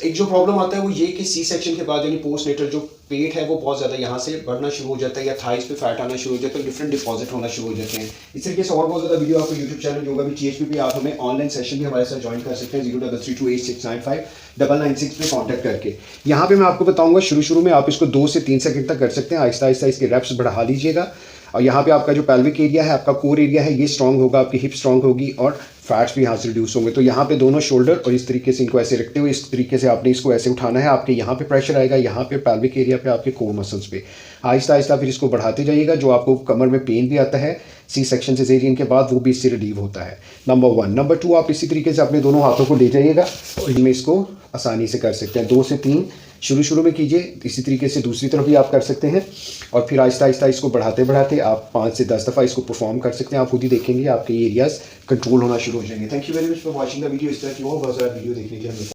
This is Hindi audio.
एक जो प्रॉब्लम आता है वो ये कि सी सेक्शन के बाद यानी पोस्ट नेटल जो पेट है वो बहुत ज़्यादा यहाँ से बढ़ना शुरू हो जाता है या थाइस पे फैट आना शुरू हो जाता है, डिफरेंट डिपॉजिट होना शुरू हो जाते हैं। इस तरीके से और बहुत ज़्यादा वीडियो आपको यूट्यूब चैनल योगा भी THP पे आप हमें ऑनलाइन सेशन भी हमारे साथ ज्वाइन कर सकते हैं 033286959996 पे कॉन्टैक्ट करके। यहाँ पे मैं आपको बताऊंगा शुरू में आप इसको 2 से 3 सेकंड तक कर सकते हैं, आहिस्ता आहिस्ता इसके रेप्स बढ़ा लीजिएगा। और यहाँ पे आपका जो पेल्विक एरिया है, आपका कोर एरिया है, ये स्ट्रांग होगा, आपकी हिप स्ट्रांग होगी और फैट्स भी यहाँ से रिड्यूस होंगे। तो यहाँ पे दोनों शोल्डर और इस तरीके से इनको ऐसे रखते हुए इस तरीके से आपने इसको ऐसे उठाना है। आपके यहाँ पे प्रेशर आएगा, यहाँ पे पेल्विक एरिया पे, आपके कोर मसल्स पे। आहिस्ता आहिस्ता फिर इसको बढ़ाते जाइएगा। जो आपको कमर में पेन भी आता है सी सेक्शन सिजेरियन के बाद, वो भी इससे रिलीव होता है। नंबर 1। नंबर 2, आप इसी तरीके से अपने दोनों हाथों को ले जाइएगा और इनमें इसको आसानी से कर सकते हैं। 2 से 3 शुरू में कीजिए, इसी तरीके से दूसरी तरफ भी आप कर सकते हैं और फिर आहिस्ता आहिस्ता इसको बढ़ाते आप 5 से 10 दफ़ा इसको परफॉर्म कर सकते हैं। आप खुद ही देखेंगे आपके एरियाज कंट्रोल होना शुरू हो जाएंगे। Thank you very much for watching the video. इस तरह की और बहुत ज़्यादा वीडियो देखने के लिए